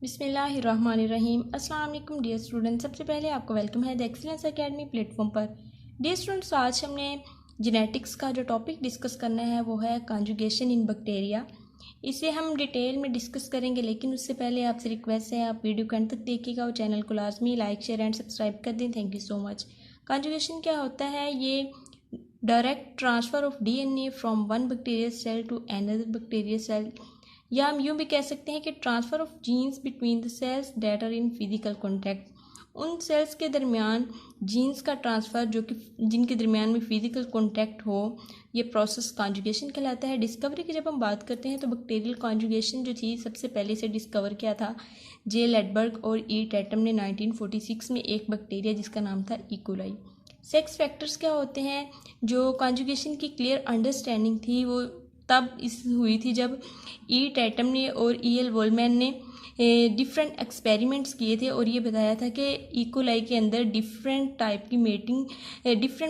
बिस्मिल्लाहिर्रहमानिर्रहीम। अस्सलाम वालेकुम डियर स्टूडेंट, सबसे पहले आपका वेलकम है द एक्सीलेंस एकेडमी प्लेटफॉर्म पर। डियर स्टूडेंट्स, आज हमने जेनेटिक्स का जो टॉपिक डिस्कस करना है वो है कॉन्जुगेशन इन बैक्टीरिया। इसे हम डिटेल में डिस्कस करेंगे, लेकिन उससे पहले आपसे रिक्वेस्ट है आप वीडियो को अंत तक देखिएगा और चैनल को लाजमी लाइक शेयर एंड सब्सक्राइब कर दें। Thank you so much. Conjugation क्या होता है? ये direct transfer of DNA from one bacterial cell to another bacterial cell, या हम यूँ भी कह सकते हैं कि transfer of genes between the cells that are in physical contact. उन सेल्स के दरमियान जीन्स का ट्रांसफ़र जो कि जिनके दरमियान में फ़िज़िकल कॉन्टैक्ट हो, ये प्रोसेस कॉन्जुगेशन कहलाता है। डिस्कवरी की जब हम बात करते हैं तो बैक्टीरियल कॉन्जुगेशन जो थी सबसे पहले से डिस्कवर किया था जे लेडबर्ग और ई टैटम ने 1946 में एक बैक्टीरिया जिसका नाम था इकोलाई। सेक्स फैक्टर्स क्या होते हैं? जो कॉन्जुगेशन की क्लियर अंडरस्टैंडिंग थी वो तब इस हुई थी जब ई टैटम ने और ई एल वोलमैन ने डिफरेंट एक्सपेरिमेंट्स किए थे और ये बताया था कि इकोलाई के अंदर डिफरेंट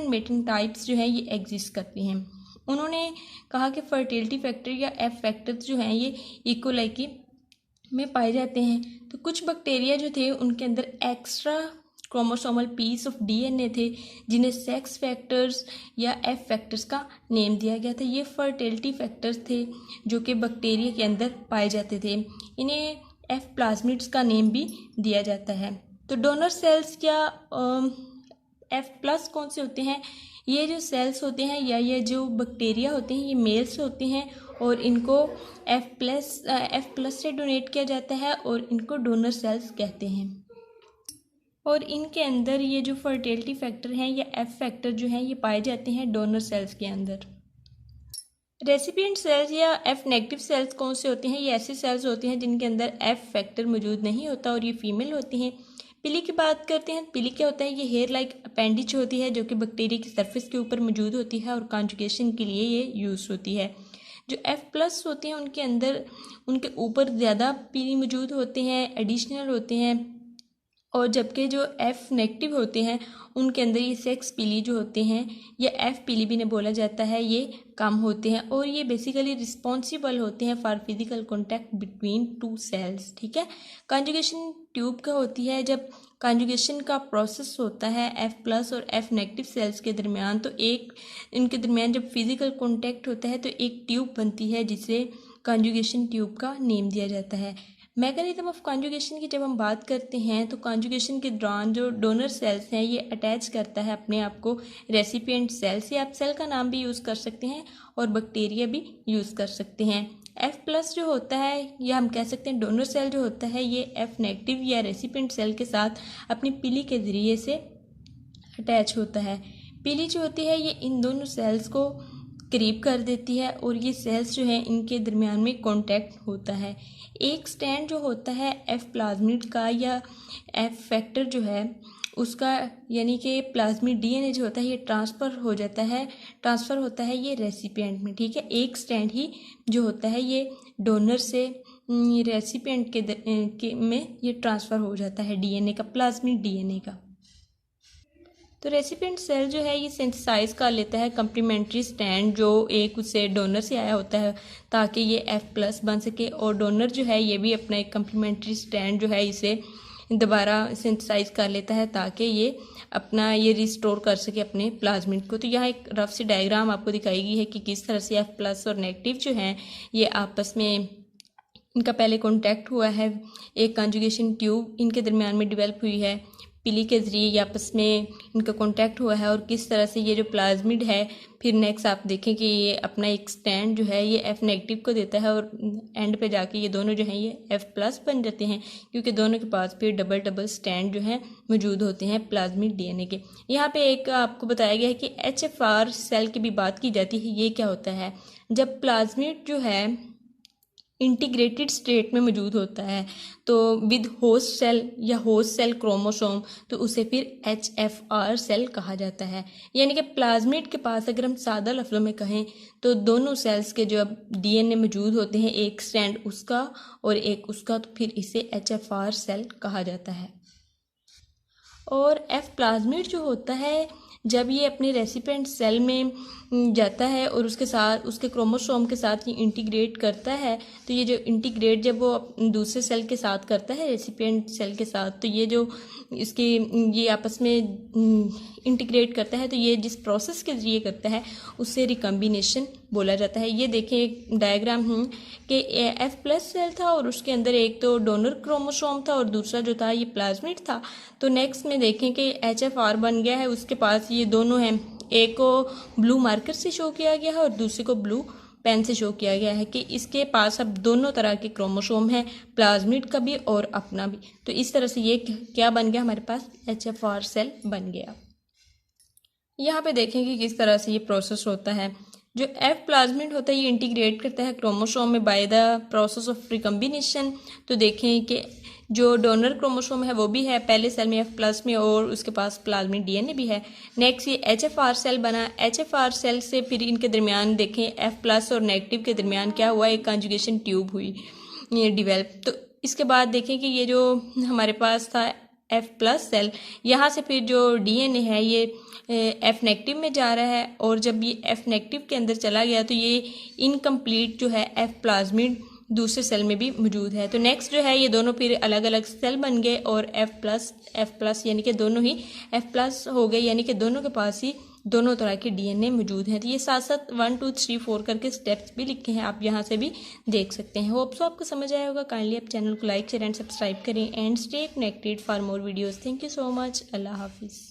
मेटिंग टाइप्स जो हैं ये एग्जिस्ट करती हैं। उन्होंने कहा कि फर्टिलिटी फैक्टर या एफ फैक्टर्स जो हैं ये इकोलाई की में पाए जाते हैं। तो कुछ बैक्टीरिया जो थे उनके अंदर extra chromosomal piece of DNA थे जिन्हें सेक्स फैक्टर्स या एफ फैक्टर्स का नेम दिया गया था। ये फर्टिलिटी फैक्टर्स थे जो कि बैक्टीरिया के अंदर पाए जाते थे। इन्हें एफ प्लाज्मिड्स का नेम भी दिया जाता है। तो डोनर सेल्स या एफ प्लस कौन से होते हैं? ये जो सेल्स होते हैं या ये जो बैक्टीरिया होते हैं ये मेल्स होते हैं और इनको एफ प्लस से डोनेट किया जाता है और इनको डोनर सेल्स कहते हैं। और इनके अंदर ये जो फर्टिलिटी फैक्टर हैं या एफ फैक्टर जो हैं ये पाए जाते हैं डोनर सेल्स के अंदर। रेसिपिएंट सेल्स या एफ नेगेटिव सेल्स कौन से होते हैं? ये ऐसे सेल्स होते हैं जिनके अंदर एफ फैक्टर मौजूद नहीं होता और ये फीमेल होती हैं। पिली की बात करते हैं। पिली क्या होता है? ये हेयर लाइक अपेंडिज होती है जो कि बैक्टीरिया की सरफेस के ऊपर मौजूद होती है और कॉन्जुगेशन के लिए ये यूज़ होती है। जो एफ प्लस होते हैं उनके अंदर उनके ऊपर ज़्यादा पीली मौजूद होते हैं, एडिशनल होते हैं, और जबकि जो एफ नेगेटिव होते हैं उनके अंदर ये सेक्स पीली जो होते हैं या एफ पीली भी ने बोला जाता है ये कम होते हैं और ये बेसिकली रिस्पॉन्सिबल होते हैं for physical contact between two cells. ठीक है। कॉन्जुगेशन ट्यूब क्या होती है? जब कॉन्जुगेशन का प्रोसेस होता है एफ प्लस और एफ नेगेटिव सेल्स के दरमियान, तो इनके दरमियान जब फिजिकल कॉन्टैक्ट होता है तो एक ट्यूब बनती है जिसे कॉन्जुगेशन ट्यूब का नेम दिया जाता है। मैकेनिज्म ऑफ कॉन्जुगेशन की जब हम बात करते हैं तो कॉन्जुगेशन के दौरान जो डोनर सेल्स हैं ये अटैच करता है अपने आप को रेसिपिएंट सेल से। आप सेल का नाम भी यूज़ कर सकते हैं और बैक्टीरिया भी यूज़ कर सकते हैं। एफ प्लस जो होता है या हम कह सकते हैं डोनर सेल जो होता है ये एफ नेगेटिव या रेसिपिएंट सेल के साथ अपनी पिली के ज़रिए से अटैच होता है। पिली जो होती है ये इन दोनों सेल्स को करीब कर देती है और ये सेल्स जो हैं इनके दरमियान में कांटेक्ट होता है। एक स्टैंड जो होता है एफ प्लाज्मिड का या एफ फैक्टर जो है उसका, यानी कि प्लाज्मिड डीएनए जो होता है ये ट्रांसफ़र होता है ये रेसिपिएंट में। ठीक है। एक स्टैंड ही जो होता है ये डोनर से रेसिपिएंट में ये ट्रांसफ़र हो जाता है डीएनए का, प्लाज्मिड डीएनए का। तो रेसिपिएंट सेल जो है ये सिंथेसाइज कर लेता है कम्प्लीमेंट्री स्टैंड जो एक उससे डोनर से आया होता है ताकि ये एफ प्लस बन सके, और डोनर जो है ये भी अपना एक कम्प्लीमेंट्री स्टैंड जो है इसे दोबारा सिंथेसाइज कर लेता है ताकि ये रिस्टोर कर सके अपने प्लाज्मिड को। तो यहाँ एक रफ सी डायग्राम आपको दिखाई गई है कि किस तरह से एफ प्लस और नेगेटिव जो हैं ये आपस में इनका पहले कॉन्टैक्ट हुआ है, एक कॉन्जुगेशन ट्यूब इनके दरमियान में डेवलप हुई है, पिली के ज़रिए ये आपस में इनका कांटेक्ट हुआ है, और किस तरह से ये जो प्लाज्मिड है फिर नेक्स्ट आप देखें कि ये अपना एक स्टैंड जो है ये एफ नेगेटिव को देता है और एंड पे जाके ये दोनों जो हैं ये एफ प्लस बन जाते हैं क्योंकि दोनों के पास फिर डबल स्टैंड जो हैं मौजूद होते हैं प्लाज्मिड डीएनए के। यहाँ पे एक आपको बताया गया है कि एचएफआर सेल की भी बात की जाती है। ये क्या होता है? जब प्लाज्मिड जो है इंटीग्रेटेड स्टेट में मौजूद होता है तो विद होस्ट सेल या होस्ट सेल क्रोमोसोम, तो उसे फिर एचएफआर सेल कहा जाता है। यानी कि प्लाज्मिड के पास अगर हम सादा लफ्ज़ों में कहें तो दोनों सेल्स के जो अब डीएनए मौजूद होते हैं, एक स्ट्रैंड उसका और एक उसका, तो फिर इसे एचएफआर सेल कहा जाता है। और एफ प्लाज्मिड जो होता है जब ये अपने रेसिपिएंट सेल में जाता है और उसके साथ उसके क्रोमोसोम के साथ ये इंटीग्रेट करता है, तो ये जो इंटीग्रेट जब वो दूसरे सेल के साथ करता है रेसिपिएंट सेल के साथ, तो ये जो इसके ये आपस में इंटीग्रेट करता है, तो ये जिस प्रोसेस के जरिए करता है उससे रिकम्बिनेशन बोला जाता है। ये देखें एक डायग्राम कि एफ प्लस सेल था और उसके अंदर एक तो डोनर क्रोमोसोम था और दूसरा जो था ये प्लाज्मिड था। तो नेक्स्ट में देखें कि HFR बन गया है, उसके पास ये दोनों हैं, एक को ब्लू मार्कर से शो किया गया है और दूसरे को ब्लू पेन से शो किया गया है कि इसके पास अब दोनों तरह के क्रोमोसोम हैं, प्लाज्मिड का भी और अपना भी। तो इस तरह से ये क्या बन गया, हमारे पास HFR सेल बन गया। यहाँ पे देखें कि किस तरह से ये प्रोसेस होता है। जो एफ प्लाज्मिड होता है ये इंटीग्रेट करता है क्रोमोसोम में by the process of recombination. तो देखें कि जो डोनर क्रोमोसोम है वो भी है पहले सेल में एफ प्लस में और उसके पास प्लाज्मिड DNA भी है। नेक्स्ट ये HFR सेल बना, HFR सेल से फिर इनके दरमियान देखें एफ प्लस और नेगेटिव के दरमियान क्या हुआ, एक कंजुगेशन ट्यूब हुई ये डिवेल्प। तो इसके बाद देखें कि ये जो हमारे पास था एफ प्लस सेल, यहाँ से फिर जो DNA है ये एफ नेगेटिव में जा रहा है और जब ये एफ नेगेटिव के अंदर चला गया तो ये इनकम्प्लीट जो है एफ प्लाज्मिड दूसरे सेल में भी मौजूद है। तो नेक्स्ट जो है ये दोनों फिर अलग अलग सेल बन गए और एफ प्लस यानी कि दोनों ही एफ प्लस हो गए, यानी कि दोनों के पास ही दोनों तरह के DNA मौजूद हैं। तो ये साथ साथ 1 2 3 4 करके स्टेप्स भी लिखे हैं, आप यहाँ से भी देख सकते हैं। होप सो आपको समझ आया होगा। काइंडली आप चैनल को लाइक शेयर एंड सब्सक्राइब करें and stay connected for more videos. Thank you so much. अल्लाह हाफिज़।